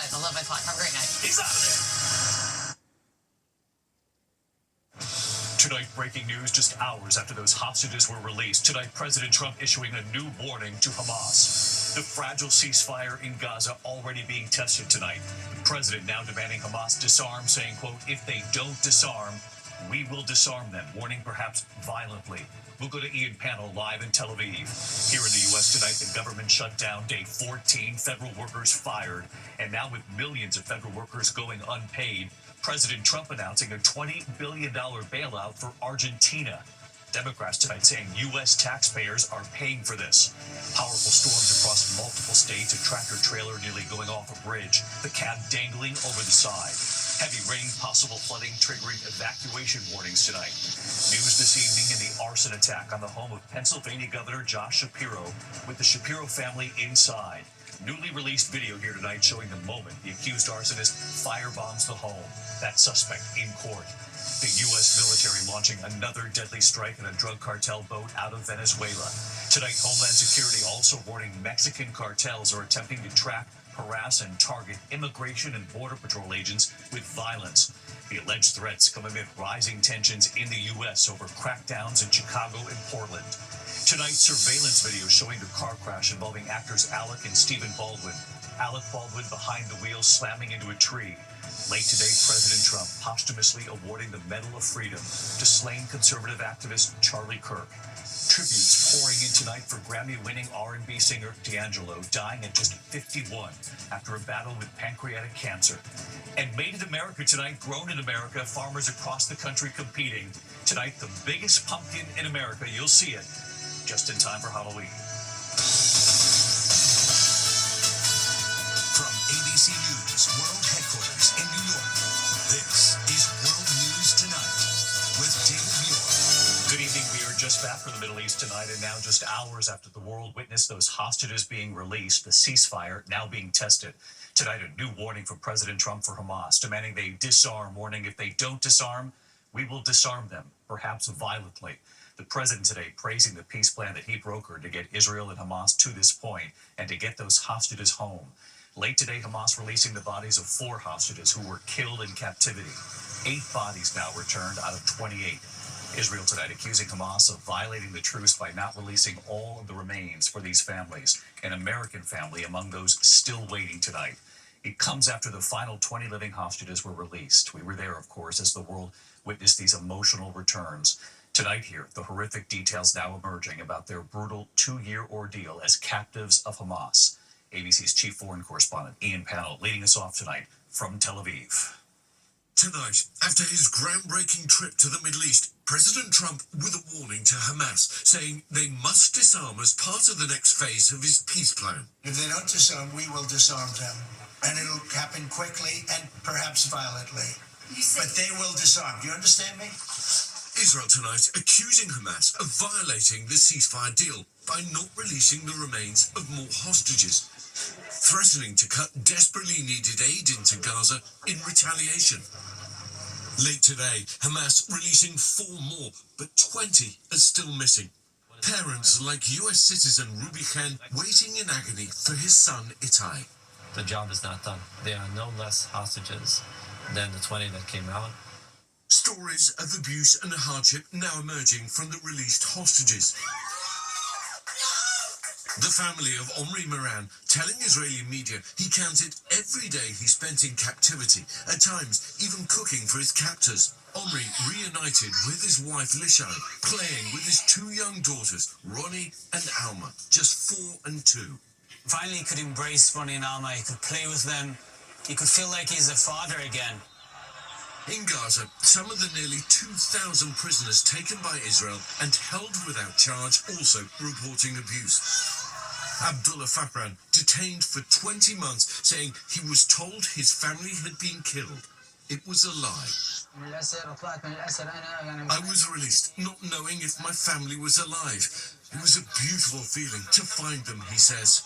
guys. I love my pod. Have a great night. He's out of there. Tonight, breaking news just hours after those hostages were released. Tonight, President Trump issuing a new warning to Hamas. The fragile ceasefire in Gaza already being tested tonight. The president now demanding Hamas disarm, saying, quote, if they don't disarm, we will disarm them, warning perhaps violently. We'll go to Ian Panel live in Tel Aviv. Here in the U.S. tonight, the government shut down day 14, federal workers fired, and now with millions of federal workers going unpaid, President Trump announcing a $20 billion bailout for Argentina. Democrats tonight saying U.S. taxpayers are paying for this. Powerful storms across multiple states, a tractor-trailer nearly going off a bridge, the cab dangling over the side. Heavy rain, possible flooding, triggering evacuation warnings tonight. News this evening in the arson attack on the home of Pennsylvania Governor Josh Shapiro, with the Shapiro family inside. Newly released video here tonight showing the moment the accused arsonist firebombs the home. That suspect in court. The U.S. military launching another deadly strike in a drug cartel boat out of Venezuela. Tonight, Homeland Security also warning Mexican cartels are attempting to track, harass, and target immigration and border patrol agents with violence. The alleged threats come amid rising tensions in the U.S. over crackdowns in Chicago and Portland. Tonight, surveillance video showing the car crash involving actors Alec and Stephen Baldwin. Alec Baldwin behind the wheel slamming into a tree. Late today, President Trump posthumously awarding the Medal of Freedom to slain conservative activist Charlie Kirk. Tributes pouring in tonight for Grammy-winning R&B singer D'Angelo, dying at just 51 after a battle with pancreatic cancer. And Made in America tonight, grown in America, farmers across the country competing. Tonight, the biggest pumpkin in America. You'll see it just in time for Halloween. From ABC News World Headquarters in New York, this is World News Tonight with David Muir. Good evening. We are just back from the Middle East tonight, and now just hours after the world witnessed those hostages being released, the ceasefire now being tested. Tonight, a new warning from President Trump for Hamas, demanding they disarm, warning if they don't disarm, we will disarm them, perhaps violently. The president today praising the peace plan that he brokered to get Israel and Hamas to this point and to get those hostages home. Late today, Hamas releasing the bodies of 4 hostages who were killed in captivity. 8 bodies now returned out of 28. Israel tonight accusing Hamas of violating the truce by not releasing all of the remains for these families, an American family among those still waiting tonight. It comes after the final 20 living hostages were released. We were there, of course, as the world witnessed these emotional returns. Tonight here, the horrific details now emerging about their brutal 2-year ordeal as captives of Hamas. ABC's chief foreign correspondent, Ian Panel, leading us off tonight from Tel Aviv. Tonight, after his groundbreaking trip to the Middle East, President Trump with a warning to Hamas, saying they must disarm as part of the next phase of his peace plan. If they don't disarm, we will disarm them. And it'll happen quickly and perhaps violently. But they will disarm. Do you understand me? Israel tonight accusing Hamas of violating the ceasefire deal by not releasing the remains of more hostages, threatening to cut desperately needed aid into Gaza in retaliation. Late today, Hamas releasing 4 more, but 20 are still missing. Parents like U.S. citizen Ruby Khan waiting in agony for his son Itai. The job is not done. There are no less hostages than the 20 that came out. Stories of abuse and hardship now emerging from the released hostages. The family of Omri Moran telling Israeli media he counted every day he spent in captivity, at times even cooking for his captors. Omri reunited with his wife Lishai, playing with his 2 young daughters, Ronnie and Alma, just 4 and 2. Finally, he could embrace Ronnie and Alma, he could play with them, he could feel like he's a father again. In Gaza, some of the nearly 2,000 prisoners taken by Israel and held without charge also reporting abuse. Abdullah Fakran detained for 20 months, saying he was told his family had been killed. It was a lie. I was released, not knowing if my family was alive. It was a beautiful feeling to find them, he says.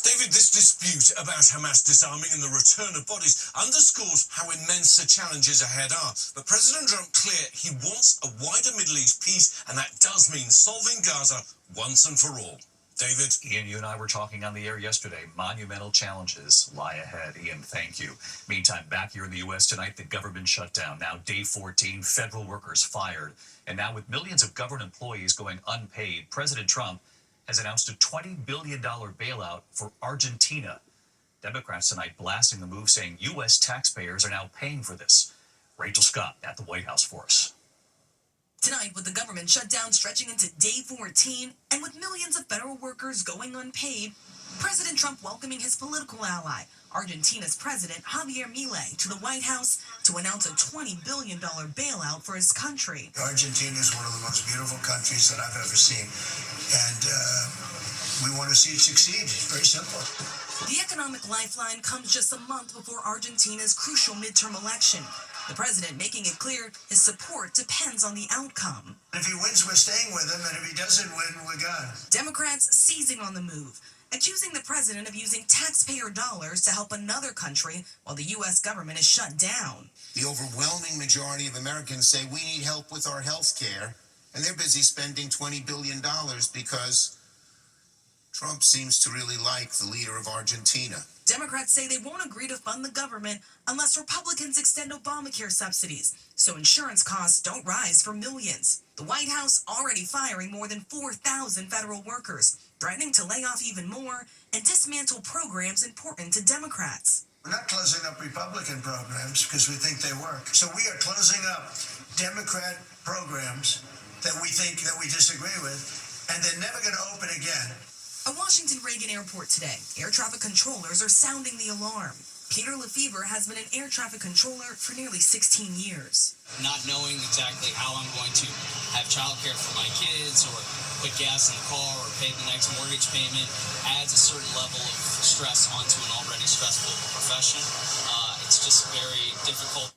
David, this dispute about Hamas disarming and the return of bodies underscores how immense the challenges ahead are. But President Trump clear he wants a wider Middle East peace, and that does mean solving Gaza once and for all. David. Ian, you and I were talking on the air yesterday. Monumental challenges lie ahead. Ian, thank you. Meantime, back here in the U.S. tonight, the government shutdown. Now day 14, federal workers fired. And now with millions of government employees going unpaid, President Trump has announced a $20 billion bailout for Argentina. Democrats tonight blasting the move, saying U.S. taxpayers are now paying for this. Rachel Scott at the White House for us. Tonight, with the government shutdown stretching into day 14, and with millions of federal workers going unpaid, President Trump welcoming his political ally, Argentina's President Javier Milei, to the White House to announce a $20 billion bailout for his country. Argentina is one of the most beautiful countries that I've ever seen, and we want to see it succeed. It's very simple. The economic lifeline comes just a month before Argentina's crucial midterm election. The president making it clear his support depends on the outcome. If he wins, we're staying with him, and if he doesn't win, we're gone. Democrats seizing on the move, accusing the president of using taxpayer dollars to help another country while the U.S. government is shut down. The overwhelming majority of Americans say we need help with our health care, and they're busy spending $20 billion because Trump seems to really like the leader of Argentina. Democrats say they won't agree to fund the government unless Republicans extend Obamacare subsidies, so insurance costs don't rise for millions. The White House already firing more than 4,000 federal workers, threatening to lay off even more and dismantle programs important to Democrats. We're not closing up Republican programs because we think they work. So we are closing up Democrat programs that we think that we disagree with, and they're never going to open again. At Washington Reagan Airport today, air traffic controllers are sounding the alarm. Peter Lefevre has been an air traffic controller for nearly 16 years. Not knowing exactly how I'm going to have childcare for my kids or put gas in the car or pay the next mortgage payment adds a certain level of stress onto an already stressful profession. It's just very difficult.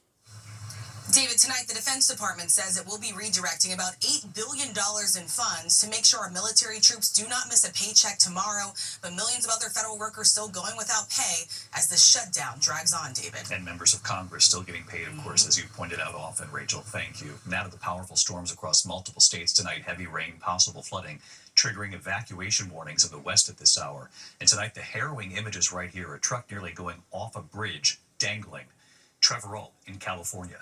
David, tonight the Defense Department says it will be redirecting about $8 billion in funds to make sure our military troops do not miss a paycheck tomorrow, but millions of other federal workers still going without pay as the shutdown drags on, David. And members of Congress still getting paid, of course, as you pointed out often, Rachel. Thank you. Now to the powerful storms across multiple states tonight, heavy rain, possible flooding, triggering evacuation warnings in the west at this hour. And tonight, the harrowing images right here, a truck nearly going off a bridge, dangling. Trevor Ault in California.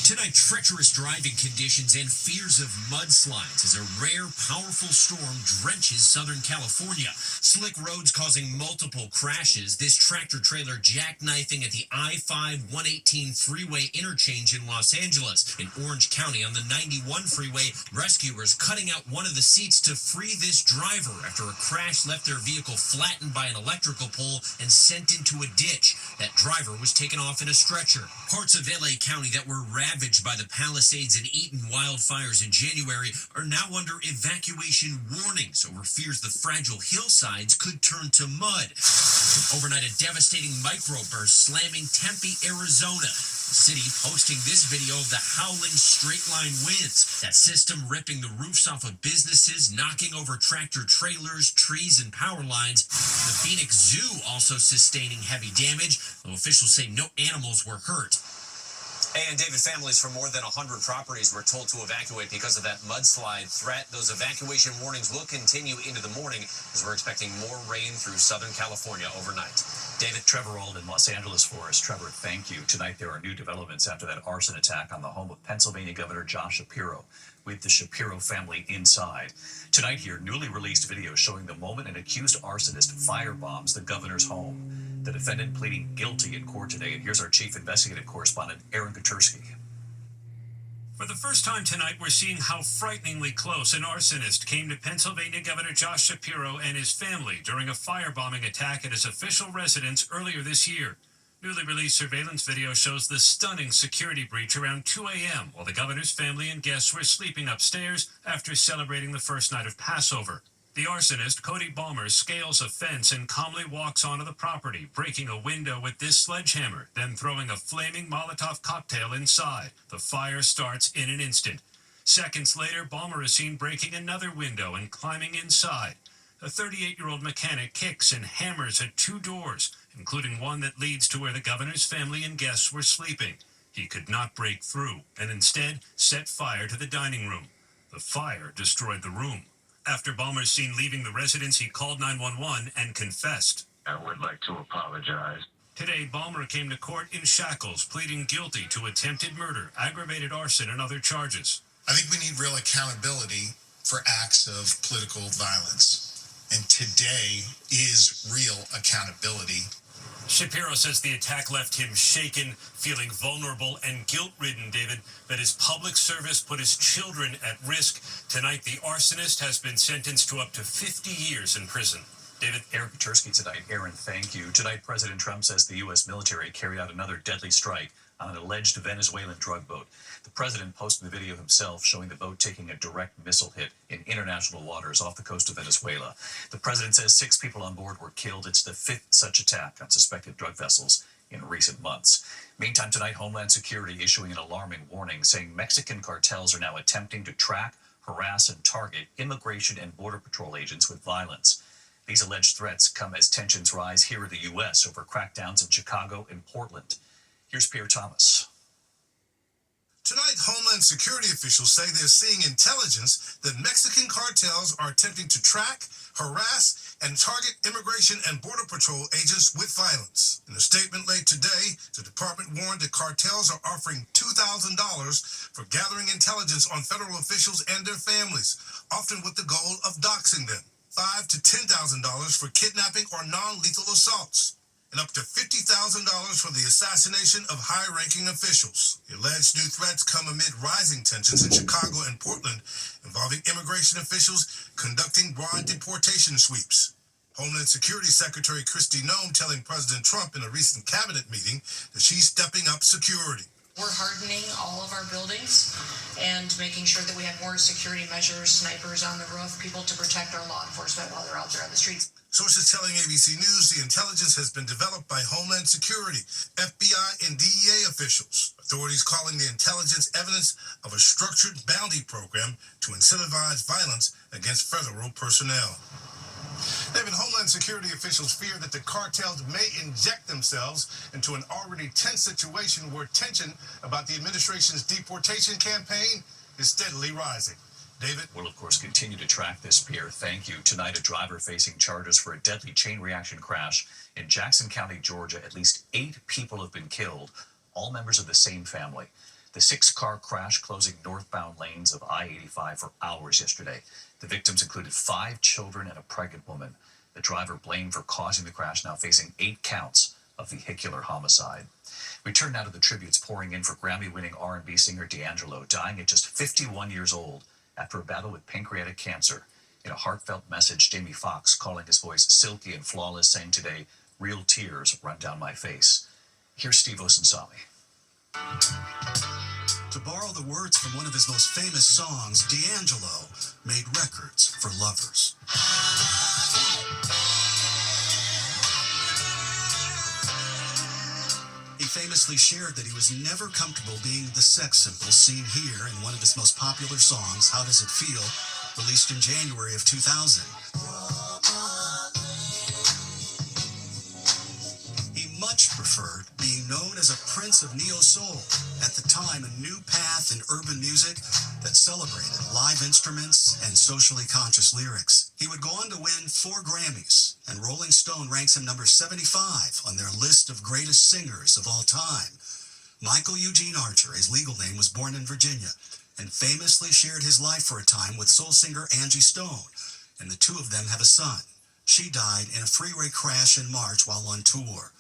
Tonight, treacherous driving conditions and fears of mudslides as a rare, powerful storm drenches Southern California. Slick roads causing multiple crashes. This tractor-trailer jackknifing at the I-5-118 freeway interchange in Los Angeles. In Orange County on the 91 freeway, rescuers cutting out one of the seats to free this driver after a crash left their vehicle flattened by an electrical pole and sent into a ditch. That driver was taken off in a stretcher. Parts of LA County that were ravaged by the Palisades and Eaton wildfires in January are now under evacuation warnings over fears the fragile hillsides could turn to mud. Overnight, a devastating microburst slamming Tempe, Arizona. The city posting this video of the howling straight-line winds. That system ripping the roofs off of businesses, knocking over tractor-trailers, trees, and power lines. The Phoenix Zoo also sustaining heavy damage, though officials say no animals were hurt. And David, families from more than 100 properties were told to evacuate because of that mudslide threat. Those evacuation warnings will continue into the morning as we're expecting more rain through Southern California overnight. David, Trevor Ault in Los Angeles for us. Trevor, thank you. Tonight there are new developments after that arson attack on the home of Pennsylvania Governor Josh Shapiro, with the Shapiro family inside. Tonight here, newly released video showing the moment an accused arsonist firebombs the governor's home. The defendant pleading guilty in court today. And here's our chief investigative correspondent, Aaron Katursky. For the first time tonight, we're seeing how frighteningly close an arsonist came to Pennsylvania Governor Josh Shapiro and his family during a firebombing attack at his official residence earlier this year. Newly released surveillance video shows the stunning security breach around 2 a.m. while the governor's family and guests were sleeping upstairs after celebrating the first night of Passover. The arsonist, Cody Balmer, scales a fence and calmly walks onto the property, breaking a window with this sledgehammer, then throwing a flaming Molotov cocktail inside. The fire starts in an instant. Seconds later, Balmer is seen breaking another window and climbing inside. A 38-year-old mechanic kicks and hammers at 2 doors, including one that leads to where the governor's family and guests were sleeping. He could not break through and instead set fire to the dining room. The fire destroyed the room. After Ballmer's seen leaving the residence, he called 911 and confessed. I would like to apologize. Today, Ballmer came to court in shackles, pleading guilty to attempted murder, aggravated arson, and other charges. I think we need real accountability for acts of political violence. And today is real accountability. Shapiro says the attack left him shaken, feeling vulnerable and guilt-ridden, David, that his public service put his children at risk. Tonight, the arsonist has been sentenced to up to 50 years in prison. David? Aaron Petersky tonight. Aaron, thank you. Tonight, President Trump says the U.S. military carried out another deadly strike on an alleged Venezuelan drug boat. The president posted the video himself showing the boat taking a direct missile hit in international waters off the coast of Venezuela. The president says 6 people on board were killed. It's the 5th such attack on suspected drug vessels in recent months. Meantime, tonight, Homeland Security issuing an alarming warning saying Mexican cartels are now attempting to track, harass, and target Immigration and Border Patrol agents with violence. These alleged threats come as tensions rise here in the U.S. over crackdowns in Chicago and Portland. Here's Pierre Thomas. Tonight, Homeland Security officials say they're seeing intelligence that Mexican cartels are attempting to track, harass, and target Immigration and Border Patrol agents with violence. In a statement late today, the department warned that cartels are offering $2,000 for gathering intelligence on federal officials and their families, often with the goal of doxing them. $5,000 to $10,000 for kidnapping or non-lethal assaults, and up to $50,000 for the assassination of high-ranking officials. The alleged new threats come amid rising tensions in Chicago and Portland involving immigration officials conducting broad deportation sweeps. Homeland Security Secretary Kristi Noem telling President Trump in a recent cabinet meeting that she's stepping up security. We're hardening all of our buildings and making sure that we have more security measures, snipers on the roof, people to protect our law enforcement while they're out there on the streets. Sources telling ABC News the intelligence has been developed by Homeland Security, FBI, and DEA officials. Authorities calling the intelligence evidence of a structured bounty program to incentivize violence against federal personnel. David, Homeland Security officials fear that the cartels may inject themselves into an already tense situation where tension about the administration's deportation campaign is steadily rising. David? We'll, of course, continue to track this, Pierre. Thank you. Tonight, a driver facing charges for a deadly chain reaction crash in Jackson County, Georgia. At least 8 people have been killed, all members of the same family. The 6-car crash closing northbound lanes of I-85 for hours yesterday. The victims included 5 children and a pregnant woman. The driver blamed for causing the crash, now facing 8 counts of vehicular homicide. We turn now to the tributes pouring in for Grammy-winning R&B singer D'Angelo, dying at just 51 years old after a battle with pancreatic cancer. In a heartfelt message, Jamie Foxx, calling his voice silky and flawless, saying today, "Real tears run down my face." Here's Steve Osunsami. To borrow the words from one of his most famous songs, D'Angelo made records for lovers. He famously shared that he was never comfortable being the sex symbol seen here in one of his most popular songs, How Does It Feel?, released in January of 2000. He much preferred being known as a prince of neo-soul, at the time a new path in urban music that celebrated live instruments and socially conscious lyrics. He would go on to win 4 Grammys, and Rolling Stone ranks him number 75 on their list of greatest singers of all time. Michael Eugene Archer, his legal name, was born in Virginia and famously shared his life for a time with soul singer Angie Stone, and the 2 of them have a son. She died in a freeway crash in March while on tour.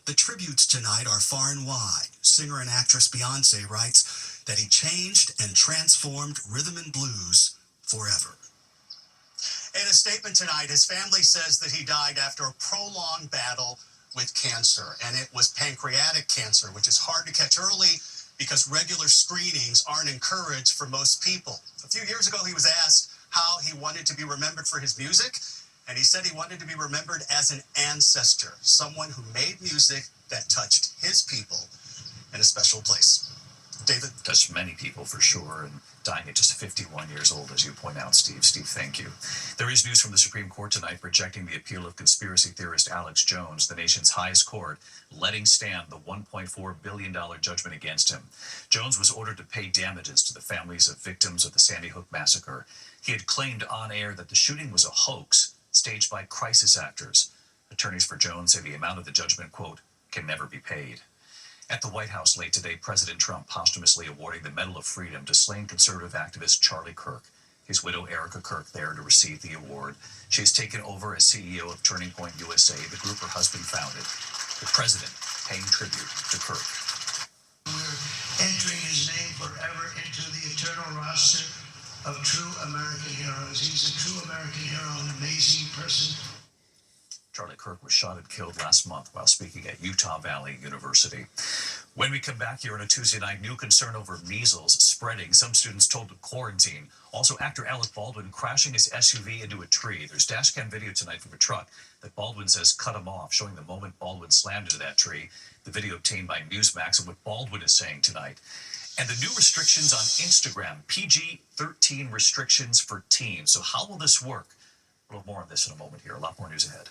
The tributes tonight are far and wide. Singer and actress Beyoncé writes that he changed and transformed rhythm and blues forever. In a statement tonight, his family says that he died after a prolonged battle with cancer, and it was pancreatic cancer, which is hard to catch early because regular screenings aren't encouraged for most people. A few years ago, he was asked how he wanted to be remembered for his music, and he said he wanted to be remembered as an ancestor, someone who made music that touched his people in a special place. David? Touched many people for sure, and dying at just 51 years old, as you point out, Steve. Steve, thank you. There is news from the Supreme Court tonight rejecting the appeal of conspiracy theorist Alex Jones, the nation's highest court, letting stand the $1.4 billion judgment against him. Jones was ordered to pay damages to the families of victims of the Sandy Hook massacre. He had claimed on air that the shooting was a hoax staged by crisis actors. Attorneys for Jones say the amount of the judgment, quote, can never be paid. At the White House late today, President Trump posthumously awarding the Medal of Freedom to slain conservative activist Charlie Kirk. His widow, Erica Kirk, there to receive the award. She has taken over as CEO of Turning Point USA, the group her husband founded. The president paying tribute to Kirk. We're entering his name forever into the eternal roster of true American heroes. He's a true American hero, an amazing person. Charlie Kirk was shot and killed last month while speaking at Utah Valley University. When we come back here on a Tuesday night, new concern over measles spreading. Some students told to quarantine. Also, actor Alec Baldwin crashing his SUV into a tree. There's dash cam video tonight from a truck that Baldwin says cut him off, showing the moment Baldwin slammed into that tree. The video obtained by Newsmax and what Baldwin is saying tonight. And the new restrictions on Instagram, PG-13 restrictions for teens. So how will this work? A little more on this in a moment here. A lot more news ahead.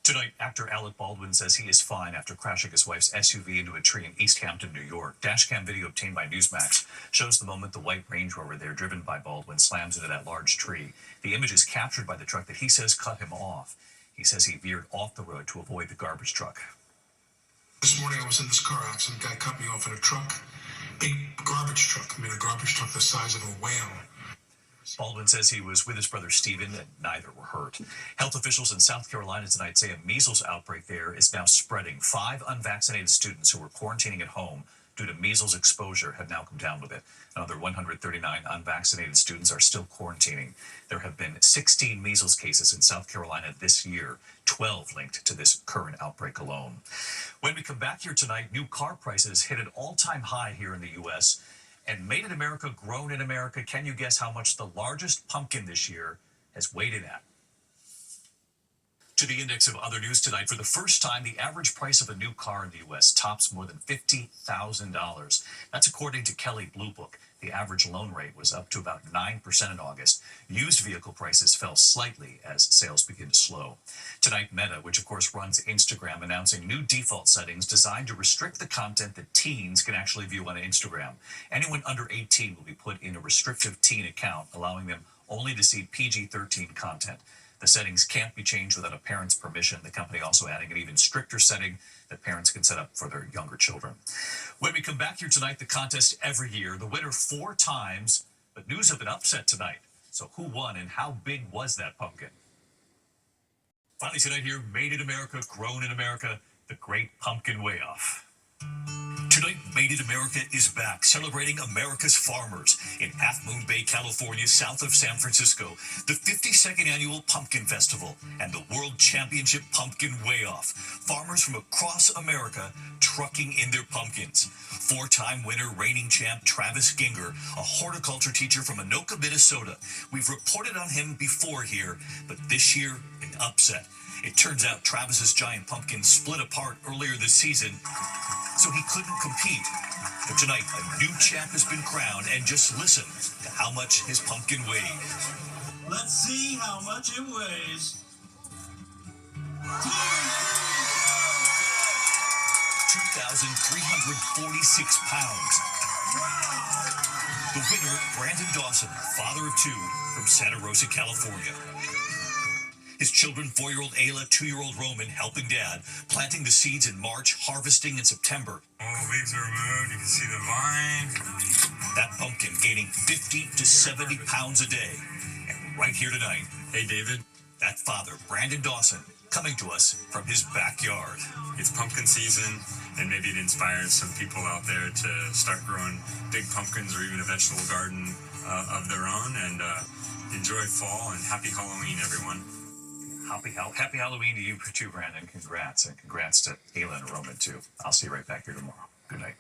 Tonight, actor Alec Baldwin says he is fine after crashing his wife's SUV into a tree in East Hampton, New York. Dashcam video obtained by Newsmax shows the moment the white Range Rover there, driven by Baldwin, slams into that large tree. The image is captured by the truck that he says cut him off. He says he veered off the road to avoid the garbage truck. This morning I was in this car accident. Guy cut me off in a truck. Big garbage truck. I mean, a garbage truck the size of a whale. Baldwin says he was with his brother Stephen and neither were hurt. Health officials in South Carolina tonight say a measles outbreak there is now spreading. 5 unvaccinated students who were quarantining at home due to measles exposure have now come down with it. Another 139 unvaccinated students are still quarantining. There have been 16 measles cases in South Carolina this year, 12 linked to this current outbreak alone. When we come back here tonight, new car prices hit an all-time high here in the U.S., and Made in America, Grown in America. Can you guess how much the largest pumpkin this year has weighed in at? To the index of other news tonight, for the first time, the average price of a new car in the U.S. tops more than $50,000. That's according to Kelley Blue Book. The average loan rate was up to about 9% in August. Used vehicle prices fell slightly as sales begin to slow. Tonight, Meta, which of course runs Instagram, announcing new default settings designed to restrict the content that teens can actually view on Instagram. Anyone under 18 will be put in a restrictive teen account, allowing them only to see PG-13 content. The settings can't be changed without a parent's permission. The company also adding an even stricter setting that parents can set up for their younger children. When we come back here tonight, the contest every year, the winner 4 times, but news of an upset tonight. So who won and how big was that pumpkin? Finally tonight here, Made in America, Grown in America, the Great Pumpkin Weigh-Off. Tonight, Made in America is back, celebrating America's farmers in Half Moon Bay, California, south of San Francisco. The 52nd Annual Pumpkin Festival and the World Championship Pumpkin Weigh-Off. Farmers from across America trucking in their pumpkins. 4-time winner, reigning champ Travis Ginger, a horticulture teacher from Anoka, Minnesota. We've reported on him before here, but this year, an upset. It turns out Travis's giant pumpkin split apart earlier this season, so he couldn't compete. But tonight, a new champ has been crowned, and just listen to how much his pumpkin weighs. Let's see how much it weighs. 2,346 pounds. The winner, Brandon Dawson, father of 2 from Santa Rosa, California. His children, 4-year-old Ayla, 2-year-old Roman, helping dad, planting the seeds in March, harvesting in September. All the leaves are removed, you can see the vine. That pumpkin gaining 50 to 70 pounds a day. And right here tonight, Hey, David. that father, Brandon Dawson, coming to us from his backyard. It's pumpkin season, and maybe it inspires some people out there to start growing big pumpkins or even a vegetable garden of their own. And enjoy fall, and happy Halloween, everyone. Happy Halloween to you too, Brandon. Congrats. And congrats to Ayla and Roman, too. I'll see you right back here tomorrow. Good night.